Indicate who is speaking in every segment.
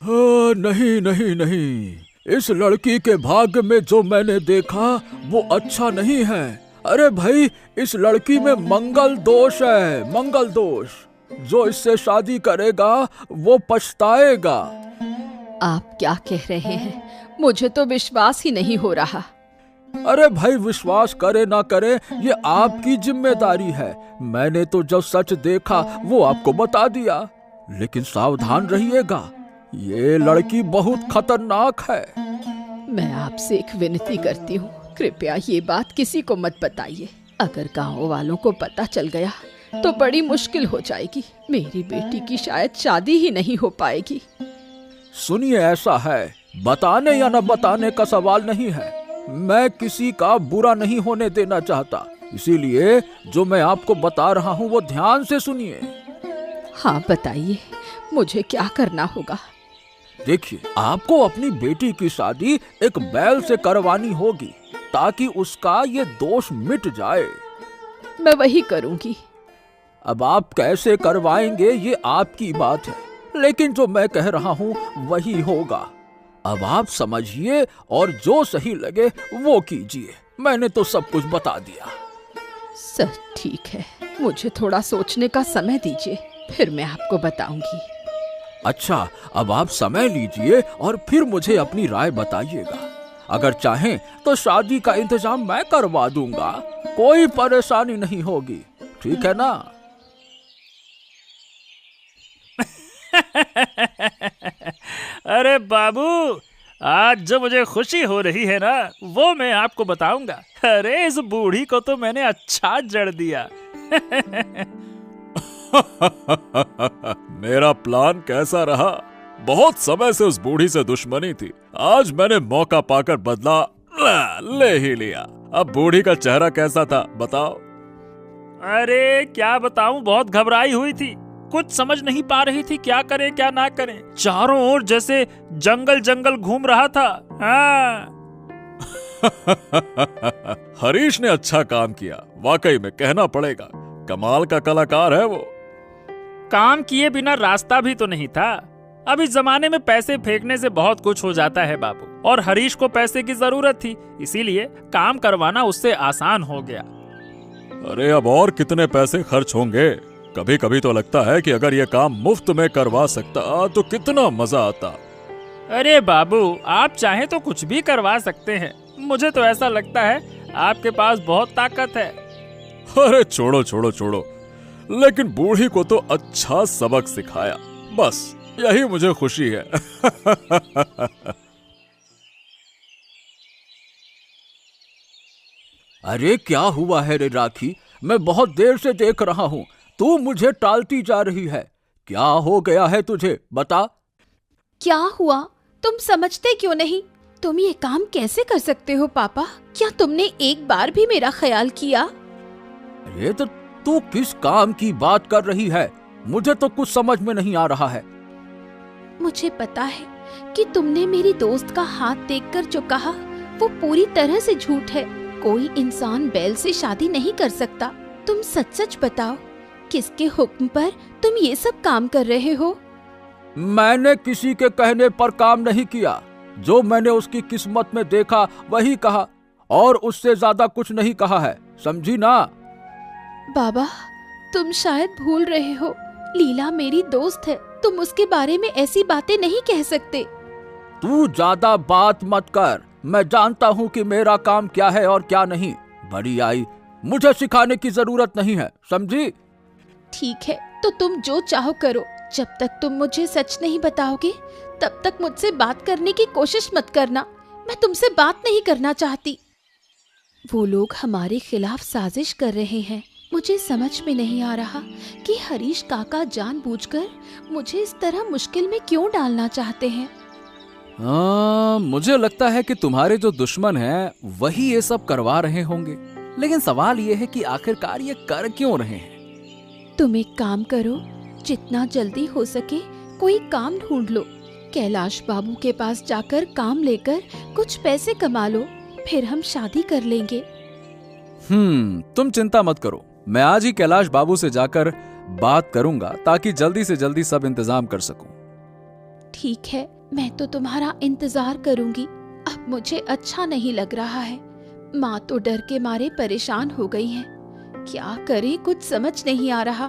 Speaker 1: नहीं नहीं नहीं, इस लड़की के भाग्य में जो मैंने देखा वो अच्छा नहीं है। अरे भाई, इस लड़की में मंगल दोष है, मंगल दोष। जो इससे शादी करेगा वो पछताएगा।
Speaker 2: आप क्या कह रहे हैं? मुझे तो विश्वास ही नहीं हो रहा।
Speaker 1: अरे भाई, विश्वास करे ना करे ये आपकी जिम्मेदारी है। मैंने तो जो सच देखा वो आपको बता दिया, लेकिन सावधान रहिएगा, ये लड़की बहुत खतरनाक है।
Speaker 2: मैं आपसे एक विनती करती हूँ, कृपया ये बात किसी को मत बताइए। अगर गांव वालों को पता चल गया तो बड़ी मुश्किल हो जाएगी। मेरी बेटी की शायद शादी ही नहीं हो पाएगी।
Speaker 1: सुनिए, ऐसा है, बताने या न बताने का सवाल नहीं है। मैं किसी का बुरा नहीं होने देना चाहता, इसीलिए जो मैं आपको बता रहा हूँ वो ध्यान से सुनिए।
Speaker 2: हाँ बताइए, मुझे क्या करना होगा?
Speaker 1: देखिए, आपको अपनी बेटी की शादी एक बैल से करवानी होगी ताकि उसका ये दोष मिट जाए।
Speaker 2: मैं वही करूँगी।
Speaker 1: अब आप कैसे करवाएंगे ये आपकी बात है, लेकिन जो मैं कह रहा हूँ वही होगा। अब आप समझिए और जो सही लगे वो कीजिए। मैंने तो सब कुछ बता दिया।
Speaker 2: सर ठीक है, मुझे थोड़ा सोचने का समय दीजिए, फिर मैं आपको बताऊंगी।
Speaker 1: अच्छा, अब आप समय लीजिए और फिर मुझे अपनी राय बताइएगा। अगर चाहें तो शादी का इंतजाम मैं करवा दूंगा, कोई परेशानी नहीं होगी, ठीक है ना?
Speaker 3: अरे बाबू, आज जो मुझे खुशी हो रही है ना वो मैं आपको बताऊंगा। अरे इस बूढ़ी को तो मैंने अच्छा जड़ दिया।
Speaker 4: मेरा प्लान कैसा रहा? बहुत समय से उस बूढ़ी से दुश्मनी थी, आज मैंने मौका पाकर बदला ले ही लिया। अब बूढ़ी का चेहरा कैसा था बताओ?
Speaker 3: अरे क्या बताऊं, बहुत घबराई हुई थी, कुछ समझ नहीं पा रही थी क्या करे क्या ना करे। चारों ओर जैसे जंगल जंगल घूम रहा था। हाँ।
Speaker 4: हरीश ने अच्छा काम किया, वाकई में कहना पड़ेगा, कमाल का कलाकार है वो।
Speaker 3: काम किए बिना रास्ता भी तो नहीं था। अब इस जमाने में पैसे फेंकने से बहुत कुछ हो जाता है बाबू, और हरीश को पैसे की जरूरत थी, इसीलिए काम करवाना उससे आसान हो गया।
Speaker 4: अरे अब और कितने पैसे खर्च होंगे? कभी कभी तो लगता है कि अगर ये काम मुफ्त में करवा सकता तो कितना मजा आता।
Speaker 3: अरे बाबू, आप चाहें तो कुछ भी करवा सकते हैं। मुझे तो ऐसा लगता है आपके पास बहुत ताकत है।
Speaker 4: अरे छोड़ो छोड़ो छोड़ो, लेकिन बूढ़ी को तो अच्छा सबक सिखाया, बस यही मुझे खुशी है।
Speaker 1: अरे क्या हुआ है रे राखी? मैं बहुत देर से देख रहा हूँ, तू मुझे टालती जा रही है। क्या हो गया है तुझे, बता।
Speaker 2: क्या हुआ? तुम समझते क्यों नहीं? तुम ये काम कैसे कर सकते हो पापा? क्या तुमने एक बार भी मेरा ख्याल किया?
Speaker 1: अरे तो तू किस काम की बात कर रही है? मुझे तो कुछ समझ में नहीं आ रहा है।
Speaker 2: मुझे पता है कि तुमने मेरी दोस्त का हाथ देखकर जो कहा वो पूरी तरह से झूठ है। कोई इंसान बैल से शादी नहीं कर सकता। तुम सच सच बताओ, किसके हुक्म पर तुम ये सब काम कर रहे हो?
Speaker 1: मैंने किसी के कहने पर काम नहीं किया। जो मैंने उसकी किस्मत में देखा वही कहा, और उससे ज्यादा कुछ नहीं कहा है, समझी ना?
Speaker 2: बाबा, तुम शायद भूल रहे हो, लीला मेरी दोस्त है। तुम उसके बारे में ऐसी बातें नहीं कह सकते।
Speaker 1: तू ज्यादा बात मत कर। मैं जानता हूँ कि मेरा काम क्या है और क्या नहीं। बड़ी आई, मुझे सिखाने की जरूरत नहीं है, समझी?
Speaker 2: ठीक है, तो तुम जो चाहो करो। जब तक तुम मुझे सच नहीं बताओगे तब तक मुझसे बात करने की कोशिश मत करना। मैं तुमसे बात नहीं करना चाहती। वो लोग हमारे खिलाफ साजिश कर रहे हैं। मुझे समझ में नहीं आ रहा कि हरीश काका जानबूझकर मुझे इस तरह मुश्किल में क्यों डालना चाहते हैं।
Speaker 5: मुझे लगता है कि तुम्हारे जो दुश्मन हैं वही ये सब करवा रहे होंगे, लेकिन सवाल ये है कि आखिरकार ये कर क्यों रहे हैं?
Speaker 2: तुम एक काम करो, जितना जल्दी हो सके कोई काम ढूंढ लो। कैलाश बाबू के पास जाकर काम लेकर कुछ पैसे कमा लो, फिर हम शादी कर लेंगे।
Speaker 5: तुम चिंता मत करो, मैं आज ही कैलाश बाबू से जाकर बात करूंगा ताकि जल्दी से जल्दी सब इंतजाम कर सकूं।
Speaker 2: ठीक है, मैं तो तुम्हारा इंतजार करूंगी। अब मुझे अच्छा नहीं लग रहा है। माँ तो डर के मारे परेशान हो गई है। क्या करे, कुछ समझ नहीं आ रहा।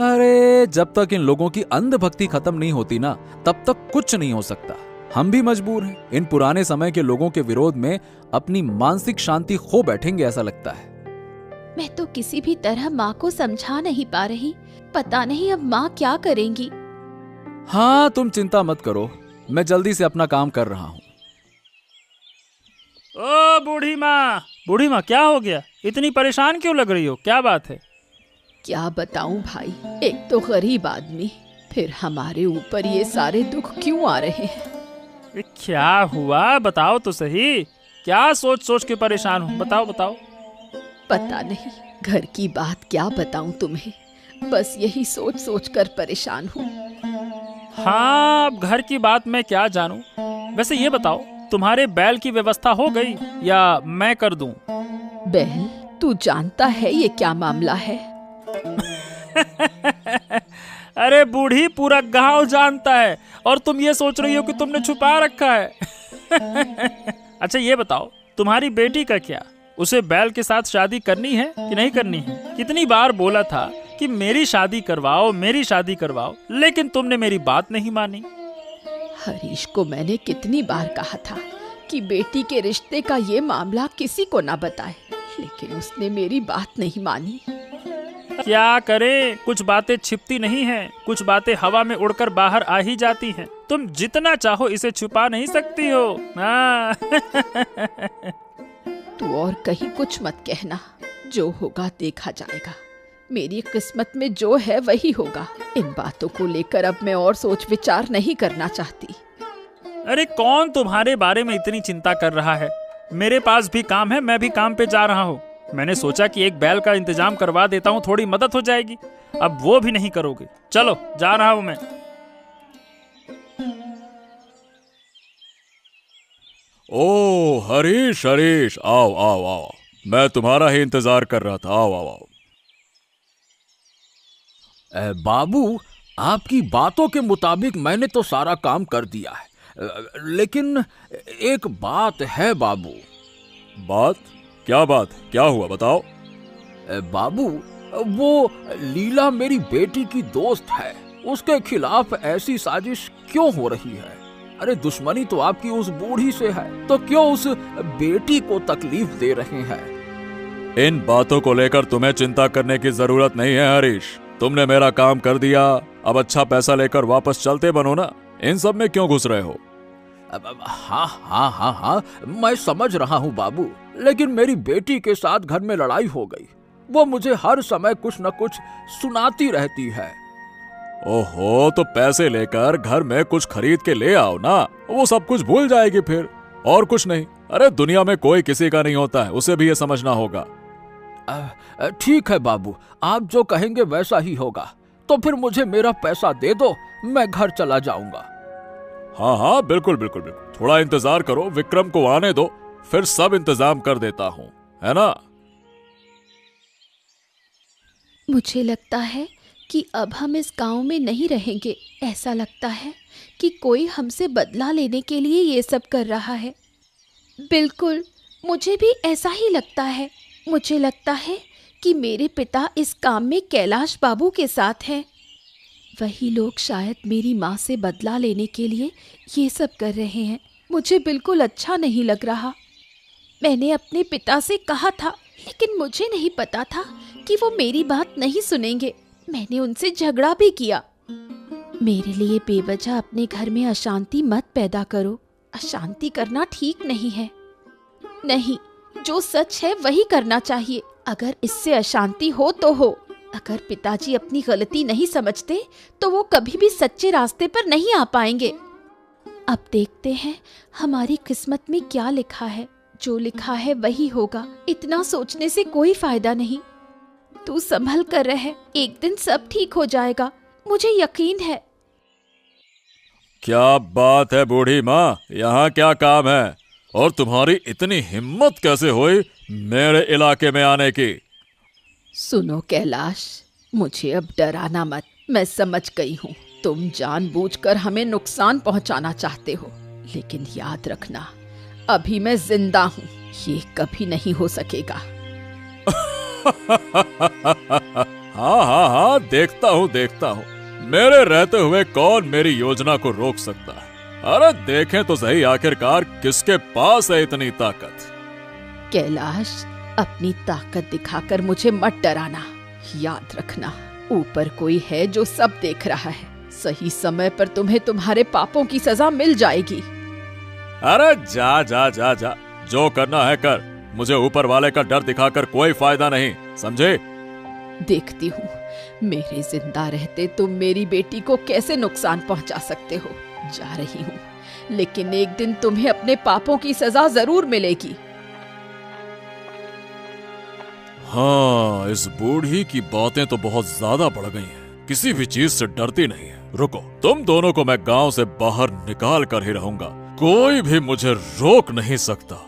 Speaker 5: अरे जब तक इन लोगों की अंधभक्ति खत्म नहीं होती ना, तब तक कुछ नहीं हो सकता। हम भी मजबूर हैं। इन पुराने समय के लोगों के विरोध में अपनी मानसिक शांति खो बैठेंगे ऐसा लगता है।
Speaker 2: मैं तो किसी भी तरह माँ को समझा नहीं पा रही। पता नहीं अब माँ क्या करेंगी।
Speaker 5: हाँ, तुम चिंता मत करो, मैं जल्दी से अपना काम कर रहा हूँ।
Speaker 3: ओ बूढ़ी माँ क्या हो गया? इतनी परेशान क्यों लग रही हो? क्या बात है?
Speaker 2: क्या बताऊं भाई, एक तो गरीब आदमी, फिर हमारे ऊपर ये सारे दुख क्यों आ रहे हैं।
Speaker 3: ये क्या हुआ? बताओ तो सही। क्या सोच सोच के परेशान हो? बताओ बताओ।
Speaker 2: पता नहीं, घर की बात क्या बताऊं तुम्हें, बस यही सोच सोच कर परेशान हूँ।
Speaker 3: हाँ, अब घर की बात मैं क्या जानूं। वैसे ये बताओ, तुम्हारे बैल की व्यवस्था हो गई या मैं कर दूं?
Speaker 2: बैल? तू जानता है ये क्या मामला है?
Speaker 3: अरे बूढ़ी, पूरा गांव जानता है और तुम ये सोच रही हो कि तुमने छुपा रखा है। अच्छा ये बताओ, तुम्हारी बेटी का क्या? उसे बैल के साथ शादी करनी है कि नहीं करनी है? कितनी बार बोला था कि मेरी शादी करवाओ, मेरी शादी करवाओ, लेकिन तुमने मेरी बात नहीं मानी।
Speaker 2: हरीश को मैंने कितनी बार कहा था कि बेटी के रिश्ते का ये मामला किसी को ना बताए, लेकिन उसने मेरी बात नहीं मानी।
Speaker 3: क्या करें, कुछ बातें छिपती नहीं हैं, कुछ बातें हवा में उड़कर बाहर आ ही जाती हैं। तुम जितना चाहो इसे छुपा नहीं सकती हो। हाँ।
Speaker 2: तू और कहीं कुछ मत कहना, जो होगा देखा जाएगा। मेरी किस्मत में जो है वही होगा। इन बातों को लेकर अब मैं और सोच विचार नहीं करना चाहती।
Speaker 3: अरे कौन तुम्हारे बारे में इतनी चिंता कर रहा है? मेरे पास भी काम है, मैं भी काम पे जा रहा हूँ। मैंने सोचा कि एक बैल का इंतजाम करवा देता हूँ, थोड़ी मदद हो जाएगी। अब वो भी नहीं करोगे। चलो, जा रहा हूँ मैं।
Speaker 4: ओ हरीश हरीश, आओ आओ आओ, मैं तुम्हारा ही इंतजार कर रहा था। आओ आओ आओ।
Speaker 1: बाबू, आपकी बातों के मुताबिक मैंने तो सारा काम कर दिया है, लेकिन एक बात है बाबू।
Speaker 4: बात? क्या बात? क्या हुआ बताओ।
Speaker 1: बाबू, वो लीला मेरी बेटी की दोस्त है, उसके खिलाफ ऐसी साजिश क्यों हो रही है? अरे दुश्मनी तो आपकी उस बूढ़ी से है, तो क्यों उस बेटी को तकलीफ दे रहे हैं?
Speaker 4: इन बातों को लेकर तुम्हें चिंता करने की जरूरत नहीं है हरीश। तुमने मेरा काम कर दिया, अब अच्छा पैसा लेकर वापस चलते बनो ना। इन सब में क्यों घुस रहे हो?
Speaker 1: हाँ हाँ हाँ हाँ, मैं समझ रहा हूँ बाबू, लेकिन मेरी बेटी के साथ घर में लड़ाई हो गई। वो मुझे हर समय कुछ न कुछ सुनाती रहती है।
Speaker 4: ओहो, तो पैसे लेकर घर में कुछ खरीद के ले आओ ना, वो सब कुछ भूल जाएगी फिर। और कुछ नहीं। अरे दुनिया में कोई किसी का नहीं होता है, उसे भी ये समझना होगा।
Speaker 1: ठीक है बाबू, आप जो कहेंगे वैसा ही होगा। तो फिर मुझे मेरा पैसा दे दो, मैं घर चला जाऊंगा।
Speaker 4: हाँ हाँ, बिल्कुल बिल्कुल बिल्कुल। थोड़ा इंतजार करो, विक्रम को आने दो, फिर सब इंतजाम कर देता हूँ, है ना?
Speaker 2: मुझे लगता है कि अब हम इस गांव में नहीं रहेंगे। ऐसा लगता है कि कोई हमसे बदला लेने के लिए ये सब कर रहा है। बिल्कुल, मुझे भी ऐसा ही लगता है। मुझे लगता है कि मेरे पिता इस काम में कैलाश बाबू के साथ हैं। वही लोग शायद मेरी माँ से बदला लेने के लिए ये सब कर रहे हैं। मुझे बिल्कुल अच्छा नहीं लग रहा। मैंने अपने पिता से कहा था, लेकिन मुझे नहीं पता था कि वो मेरी बात नहीं सुनेंगे। मैंने उनसे झगड़ा भी किया। मेरे लिए बेवजह अपने घर में अशांति मत पैदा करो। अशांति करना ठीक नहीं है। नहीं, जो सच है वही करना चाहिए। अगर इससे अशांति हो तो हो। अगर पिताजी अपनी गलती नहीं समझते तो वो कभी भी सच्चे रास्ते पर नहीं आ पाएंगे। अब देखते हैं हमारी किस्मत में क्या लिखा है। जो लिखा है वही होगा। इतना सोचने से कोई फायदा नहीं। तू संभल कर रहे, एक दिन सब ठीक हो जाएगा, मुझे यकीन है।
Speaker 4: क्या बात है बूढ़ी माँ, यहाँ क्या काम है? और तुम्हारी इतनी हिम्मत कैसे हुई मेरे इलाके में आने की?
Speaker 2: सुनो कैलाश, मुझे अब डराना मत। मैं समझ गई हूँ तुम जानबूझकर हमें नुकसान पहुंचाना चाहते हो, लेकिन याद रखना अभी मैं जिंदा हूं, ये कभी नहीं हो सकेगा।
Speaker 4: हाँ हाँ हाँ, देखता हूँ। मेरे रहते हुए कौन मेरी योजना को रोक सकता है? अरे देखें तो सही, आखिरकार किसके पास है इतनी ताकत।
Speaker 2: कैलाश, अपनी ताकत दिखाकर मुझे मत डराना। याद रखना ऊपर कोई है जो सब देख रहा है। सही समय पर तुम्हें तुम्हारे पापों की सजा मिल जाएगी।
Speaker 4: अरे जा जा जा जा, जो करना है कर। मुझे ऊपर वाले का डर दिखाकर कोई फायदा नहीं, समझे?
Speaker 2: देखती हूँ मेरे जिंदा रहते तुम मेरी बेटी को कैसे नुकसान पहुंचा सकते हो। जा रही हूँ, लेकिन एक दिन तुम्हें अपने पापों की सजा जरूर मिलेगी।
Speaker 4: हाँ, इस बूढ़ी की बातें तो बहुत ज्यादा बढ़ गई हैं। किसी भी चीज से डरती नहीं है। रुको, तुम दोनों को मैं गांव से बाहर निकाल कर ही रहूंगा। कोई भी मुझे रोक नहीं सकता।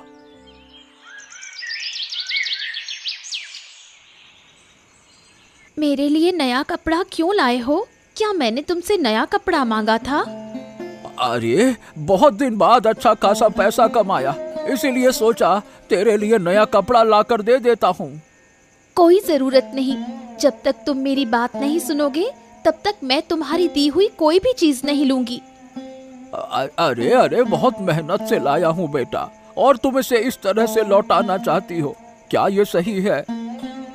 Speaker 2: मेरे लिए नया कपड़ा क्यों लाए हो? क्या मैंने तुमसे नया कपड़ा मांगा था?
Speaker 1: अरे बहुत दिन बाद अच्छा खासा पैसा कमाया, इसीलिए सोचा तेरे लिए नया कपड़ा लाकर दे देता हूँ।
Speaker 2: कोई जरूरत नहीं। जब तक तुम मेरी बात नहीं सुनोगे तब तक मैं तुम्हारी दी हुई कोई भी चीज नहीं लूंगी।
Speaker 1: अरे अरे, बहुत मेहनत से लाया हूँ बेटा, और तुम इसे इस तरह से लौटाना चाहती हो? क्या ये सही है?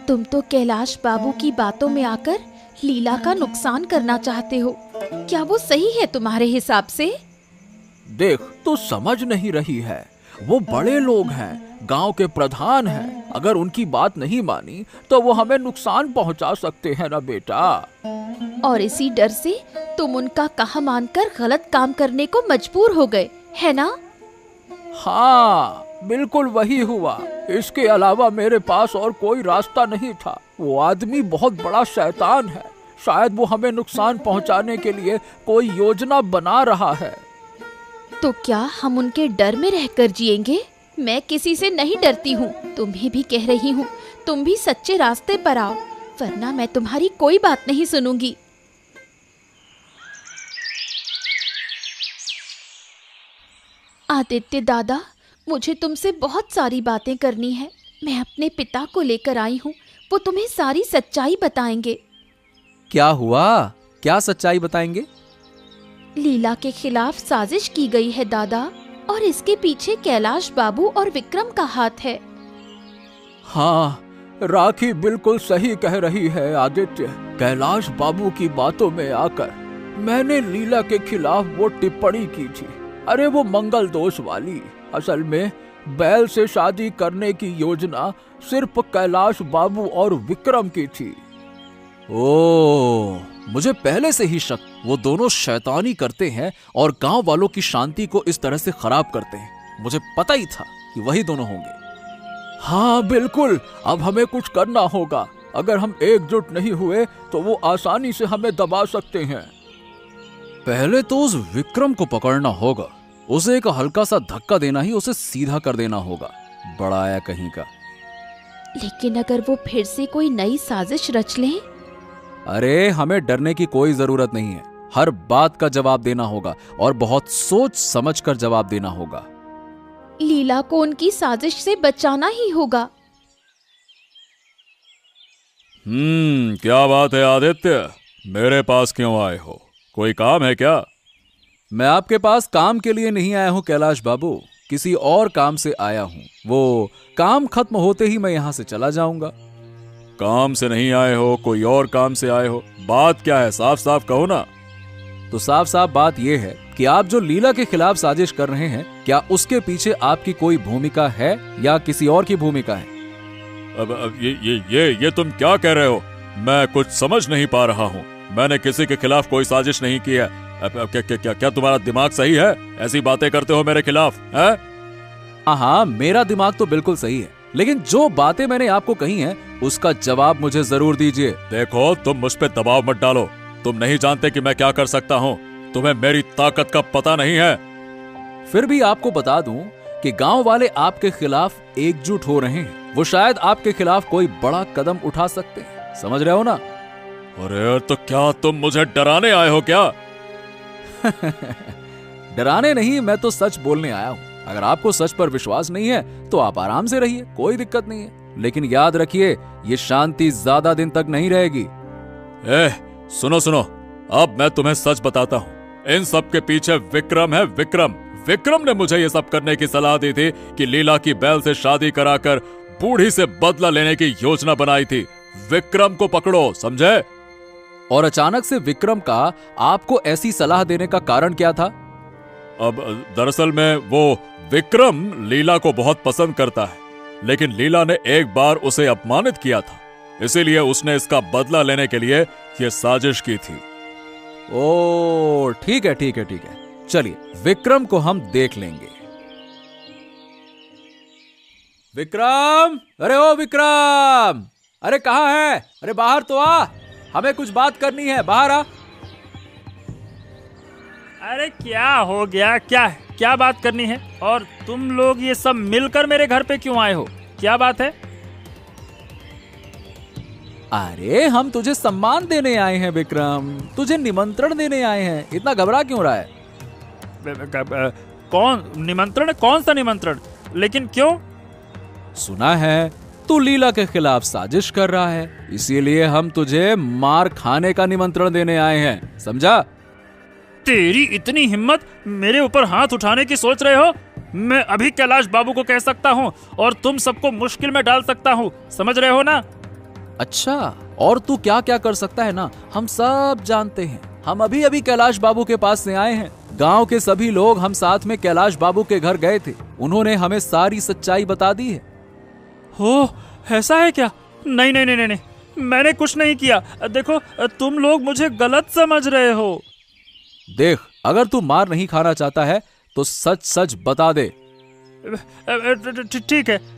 Speaker 2: तुम तो कैलाश बाबू की बातों में आकर लीला का नुकसान करना चाहते हो। क्या वो सही है तुम्हारे हिसाब से?
Speaker 1: देख, तू समझ नहीं रही है। वो बड़े लोग हैं, गांव के प्रधान हैं। अगर उनकी बात नहीं मानी तो वो हमें नुकसान पहुंचा सकते हैं ना बेटा।
Speaker 2: और इसी डर से तुम उनका कहा मानकर गलत काम करने को मजबूर हो गए, है ना?
Speaker 1: हाँ, बिल्कुल वही हुआ। इसके अलावा मेरे पास और कोई रास्ता नहीं था। वो आदमी बहुत बड़ा शैतान है। शायद वो हमें नुकसान पहुंचाने के लिए कोई योजना बना रहा है।
Speaker 2: तो क्या हम उनके डर में रहकर जिएंगे? मैं किसी से नहीं डरती हूँ। तुम्हें भी कह रही हूँ, तुम भी सच्चे रास्ते पर आओ, वरना मैं तुम्हारी कोई बात नहीं सुनूंगी। आदित्य दादा, मुझे तुमसे बहुत सारी बातें करनी है। मैं अपने पिता को लेकर आई हूँ, वो तुम्हें सारी सच्चाई बताएंगे।
Speaker 5: क्या हुआ? क्या सच्चाई बताएंगे?
Speaker 2: लीला के खिलाफ साजिश की गई है दादा, और इसके पीछे कैलाश बाबू और विक्रम का हाथ है।
Speaker 1: हाँ, राखी बिल्कुल सही कह रही है आदित्य। कैलाश बाबू की बातों में आकर मैंने लीला के खिलाफ वो टिप्पणी की थी। अरे वो मंगल दोष वाली। असल में बैल से शादी करने की योजना सिर्फ कैलाश बाबू और विक्रम की थी।
Speaker 5: ओह, मुझे पहले से ही शक। वो दोनों शैतानी करते हैं और गांव वालों की शांति को इस तरह से खराब करते हैं। मुझे पता ही था कि वही दोनों होंगे।
Speaker 1: हाँ बिल्कुल, अब हमें कुछ करना होगा। अगर हम एकजुट नहीं हुए तो वो आसानी से हमें दबा सकते हैं।
Speaker 5: पहले तो उस विक्रम को पकड़ना होगा। उसे एक हल्का सा धक्का देना ही उसे सीधा कर देना होगा। बड़ा आया कहीं का।
Speaker 2: लेकिन अगर वो फिर से कोई नई साजिश रच ले?
Speaker 5: अरे हमें डरने की कोई जरूरत नहीं है। हर बात का जवाब देना होगा और बहुत सोच समझ कर जवाब देना होगा।
Speaker 2: लीला को उनकी साजिश से बचाना ही होगा।
Speaker 4: क्या बात है आदित्य? मेरे पास क्यों आए हो? कोई काम है क्या?
Speaker 5: मैं आपके पास काम के लिए नहीं आया हूं कैलाश बाबू, किसी और काम से आया हूं। वो काम खत्म होते ही मैं यहां से चला जाऊंगा।
Speaker 4: काम से नहीं आए हो, कोई और काम से आए हो? बात क्या है, साफ साफ कहो ना।
Speaker 5: तो साफ साफ बात यह है कि आप जो लीला के खिलाफ साजिश कर रहे हैं, क्या उसके पीछे आपकी कोई भूमिका है या किसी और की भूमिका है?
Speaker 4: अब ये तुम क्या कह रहे हो? मैं कुछ समझ नहीं पा रहा हूँ। मैंने किसी के खिलाफ कोई साजिश नहीं की है। क्या तुम्हारा दिमाग सही है? ऐसी बातें करते हो मेरे खिलाफ, है?
Speaker 5: हाँ, मेरा दिमाग तो बिल्कुल सही है, लेकिन जो बातें मैंने आपको कही हैं, उसका जवाब मुझे जरूर दीजिए।
Speaker 4: देखो, तुम मुझ पे दबाव मत डालो। तुम नहीं जानते कि मैं क्या कर सकता हूँ। तुम्हें मेरी ताकत का पता नहीं है।
Speaker 5: फिर भी आपको बता दूं कि गांव वाले आपके खिलाफ एकजुट हो रहे हैं। वो शायद आपके खिलाफ कोई बड़ा कदम उठा सकते हैं। समझ रहे हो ना?
Speaker 4: अरे तो क्या तुम मुझे डराने आए हो क्या?
Speaker 5: डराने नहीं, मैं तो सच बोलने आया हूं। अगर आपको सच पर विश्वास नहीं है तो आप आराम से रहिए, कोई दिक्कत नहीं है। लेकिन याद रखिए, ये शांति ज्यादा दिन तक नहीं रहेगी।
Speaker 4: सुनो सुनो, अब मैं तुम्हें सच बताता हूँ। इन सब के पीछे विक्रम है, विक्रम। विक्रम ने मुझे ये सब करने की सलाह दी थी कि लीला की बैल से शादी कराकर बूढ़ी से बदला लेने की योजना बनाई थी। विक्रम को पकड़ो, समझे?
Speaker 5: और अचानक से विक्रम का आपको ऐसी सलाह देने का कारण क्या था?
Speaker 4: अब दरअसल में वो विक्रम लीला को बहुत पसंद करता है, लेकिन लीला ने एक बार उसे अपमानित किया था, इसीलिए उसने इसका बदला लेने के लिए ये साजिश की थी।
Speaker 5: ओ ठीक है, ठीक है, ठीक है। चलिए विक्रम को हम देख लेंगे। विक्रम, अरे ओ विक्रम, अरे कहाँ है? अरे बाहर तो आ, हमें कुछ बात करनी है, बाहर आ।
Speaker 3: अरे क्या हो गया? क्या बात करनी है? और तुम लोग ये सब मिलकर मेरे घर पे क्यों आए हो? क्या बात है?
Speaker 5: अरे हम तुझे सम्मान देने आए हैं विक्रम, तुझे निमंत्रण देने आए हैं। इतना घबरा क्यों रहा है?
Speaker 3: कौन निमंत्रण? कौन सा निमंत्रण? लेकिन क्यों?
Speaker 5: सुना है तू लीला के खिलाफ साजिश कर रहा है, इसीलिए हम तुझे मार खाने का निमंत्रण देने आए हैं, समझा?
Speaker 3: तेरी इतनी हिम्मत, मेरे ऊपर हाथ उठाने की सोच रहे हो? मैं अभी कैलाश बाबू को कह सकता हूँ और तुम सबको मुश्किल में डाल सकता हूँ, समझ रहे हो ना?
Speaker 5: अच्छा, और तू क्या क्या कर सकता है ना, हम सब जानते हैं। हम अभी अभी कैलाश बाबू के पास से आए हैं। गांव के सभी लोग हम साथ में कैलाश बाबू के घर गए थे, उन्होंने हमें सारी सच्चाई बता दी है।
Speaker 3: हो, ऐसा है क्या? नहीं नहीं नहीं नहीं, मैंने कुछ नहीं किया। देखो, तुम लोग मुझे गलत समझ रहे हो।
Speaker 5: देख, अगर तू मार नहीं खाना चाहता है तो सच सच बता दे।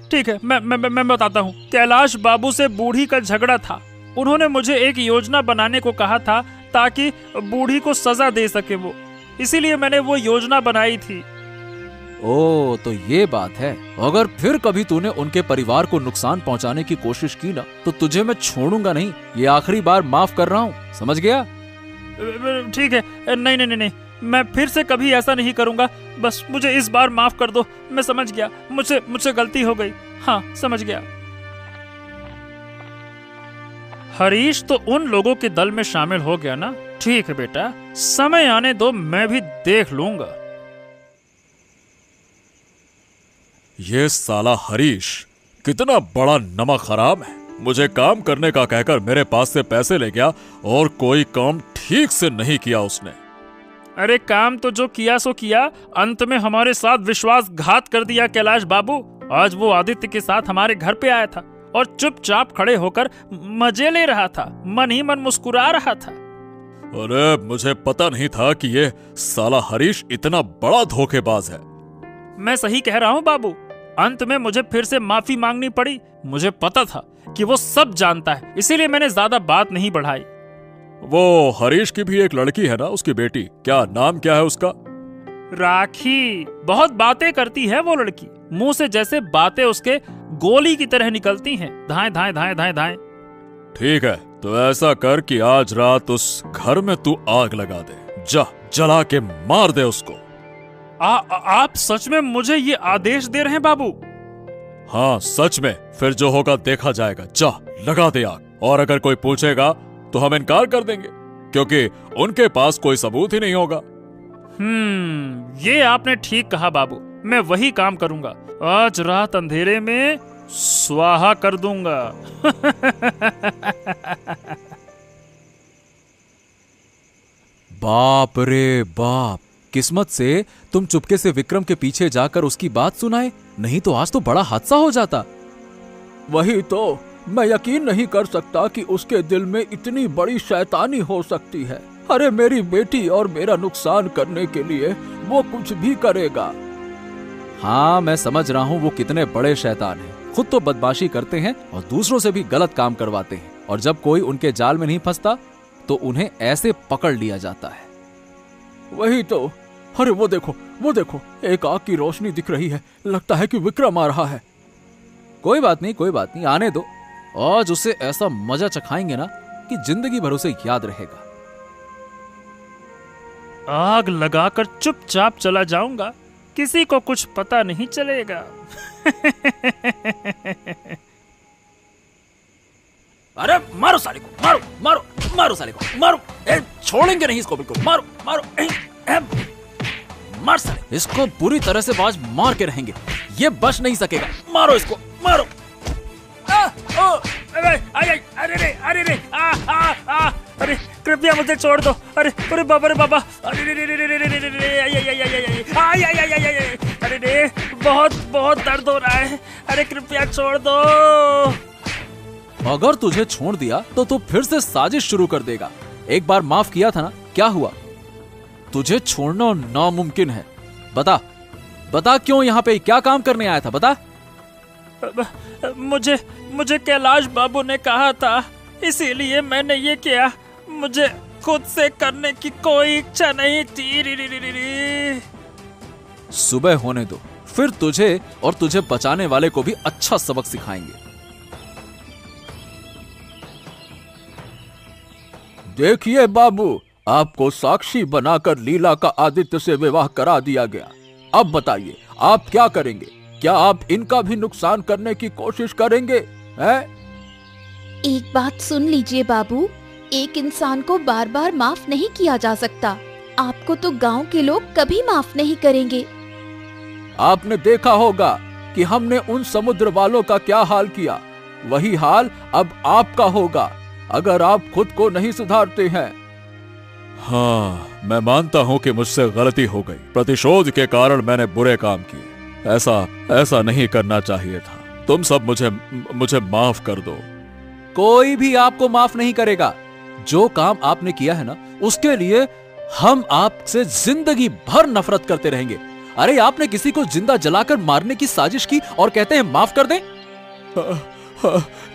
Speaker 3: ठीक है, मैं बताता हूँ। कैलाश बाबू से बूढ़ी का झगड़ा था। उन्होंने मुझे एक योजना बनाने को कहा था ताकि बूढ़ी को सजा दे सके वो, इसीलिए मैंने वो योजना बनाई थी।
Speaker 5: ओ, तो ये बात है। अगर फिर कभी तूने उनके परिवार को नुकसान पहुंचाने की कोशिश की ना, तो तुझे मैं छोड़ूंगा नहीं। ये आखिरी बार माफ कर रहा हूँ, समझ गया?
Speaker 3: ठीक है, नहीं नहीं नहीं, मैं फिर से कभी ऐसा नहीं करूंगा। बस मुझे इस बार माफ कर दो। मैं समझ गया, मुझसे गलती हो गई। हाँ, समझ गया। हरीश तो उन लोगों के दल में शामिल हो गया ना? ठीक है बेटा, समय आने दो, मैं भी देख लूंगा।
Speaker 4: ये साला हरीश कितना बड़ा नमक हराम है। मुझे काम करने का कहकर मेरे पास से पैसे ले गया और कोई काम ठीक से नहीं किया उसने।
Speaker 3: अरे काम तो जो किया सो किया, अंत में हमारे साथ विश्वासघात कर दिया कैलाश बाबू। आज वो आदित्य के साथ हमारे घर पे आया था और चुपचाप खड़े होकर मजे ले रहा था, मन ही मन मुस्कुरा रहा था।
Speaker 4: अरे मुझे पता नहीं था कि ये साला हरीश इतना बड़ा धोखेबाज है।
Speaker 3: मैं सही कह रहा हूँ बाबू, अंत में मुझे फिर से माफी मांगनी पड़ी। मुझे पता था कि वो सब जानता है, इसीलिए मैंने ज्यादा बात नहीं बढ़ाई।
Speaker 4: वो हरीश की भी एक लड़की है ना, उसकी बेटी, क्या नाम क्या है उसका?
Speaker 3: राखी। बहुत बातें करती है वो लड़की, मुंह से जैसे बातें उसके गोली की तरह निकलती हैं, धाएं धाएं धाएं धाएं धाएं।
Speaker 4: ठीक है, तो ऐसा कर कि आज रात उस घर में तू आग लगा दे। जा, जला के मार दे उसको।
Speaker 3: आप सच में मुझे ये आदेश दे रहे हैं बाबू?
Speaker 4: हाँ सच में, फिर जो होगा देखा जाएगा। जा, लगा दे आग। और अगर कोई पूछेगा तो हम इनकार कर देंगे, क्योंकि उनके पास कोई सबूत ही नहीं होगा।
Speaker 3: ये आपने ठीक कहा बाबू, मैं वही काम करूंगा। आज रात अंधेरे में स्वाहा कर दूंगा।
Speaker 5: बाप रे बाप, किस्मत से तुम चुपके से विक्रम के पीछे जाकर उसकी बात सुनाए, नहीं तो आज तो बड़ा हादसा हो जाता।
Speaker 1: वही तो, मैं यकीन नहीं कर सकता कि उसके दिल में इतनी बड़ी शैतानी हो सकती है। अरे मेरी बेटी और मेरा नुकसान करने के लिए वो कुछ भी करेगा।
Speaker 5: हाँ मैं समझ रहा हूँ वो कितने बड़े शैतान हैं। खुद तो बदमाशी करते हैं और दूसरों से भी गलत काम करवाते हैं, और जब कोई उनके जाल में नहीं फंसता तो उन्हें ऐसे पकड़ लिया जाता है।
Speaker 1: वही तो। अरे वो देखो, एक आग की रोशनी दिख रही है, लगता है कि विक्रम आ रहा है।
Speaker 5: कोई बात नहीं, आने दो। आज उसे ऐसा मजा चखाएंगे ना कि जिंदगी भर उसे याद रहेगा।
Speaker 3: आग लगाकर चुपचाप चला जाऊंगा, किसी को कुछ पता नहीं चलेगा।
Speaker 5: अरे मारो साले को, मारो मारो मारो साले को, मारो। छोड़ेंगे नहीं इसको, बिल्कुल मारो मारो। मार साले, इसको पूरी तरह से आज मार के रहेंगे, ये बच नहीं सकेगा। मारो इसको, मारो।
Speaker 3: अरे कृपया मुझे छोड़ दो। अरे अरे बाबा, रे बाबा, अरे रे, बहुत बहुत दर्द हो रहा है। अरे कृपया छोड़ दो।
Speaker 5: अगर तुझे छोड़ दिया तो तू फिर से साजिश शुरू कर देगा। एक बार माफ किया था ना, क्या हुआ? तुझे छोड़ना नामुमकिन है। बता बता, क्यों यहाँ पे क्या काम करने आया था, बता।
Speaker 3: मुझे कैलाश बाबू ने कहा था, इसीलिए मैंने ये किया। मुझे खुद से करने की कोई इच्छा नहीं थी।
Speaker 5: सुबह होने दो, फिर तुझे और तुझे बचाने वाले को भी अच्छा सबक सिखाएंगे।
Speaker 1: देखिए बाबू, आपको साक्षी बनाकर लीला का आदित्य से विवाह करा दिया गया। अब बताइए आप क्या करेंगे? क्या आप इनका भी नुकसान करने की कोशिश करेंगे? हैं?
Speaker 2: एक बात सुन लीजिए बाबू, एक इंसान को बार बार माफ नहीं किया जा सकता। आपको तो गांव के लोग कभी माफ नहीं करेंगे।
Speaker 1: आपने देखा होगा कि हमने उन समुद्र वालों का क्या हाल किया, वही हाल अब आपका होगा अगर आप खुद को नहीं सुधारते हैं।
Speaker 4: हाँ, मैं मानता हूँ कि मुझसे गलती हो गई। प्रतिशोध के कारण मैंने बुरे काम किए। ऐसा नहीं करना चाहिए था। तुम सब मुझे माफ कर दो।
Speaker 5: कोई भी आपको माफ नहीं करेगा। जो काम आपने किया है ना, उसके लिए हम आपसे जिंदगी भर नफरत करते रहेंगे। अरे आपने किसी को जिंदा जलाकर मारने की साजिश की और कहते हैं माफ कर दें?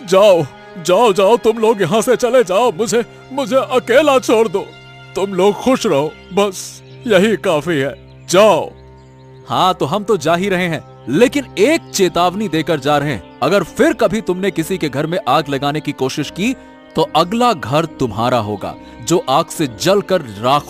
Speaker 4: जाओ जाओ जाओ, तुम लोग यहाँ से चले जाओ। मुझे अकेला छोड़ दो। तुम लोग खुश रहो, बस यही काफी है। जाओ।
Speaker 5: हाँ, तो हम तो जा ही रहे हैं, लेकिन एक चेतावनी देकर जा रहे हैं। अगर फिर कभी तुमने किसी के घर में आग लगाने की कोशिश की तो अगला घर तुम्हारा होगा, जो आग से जलकर राख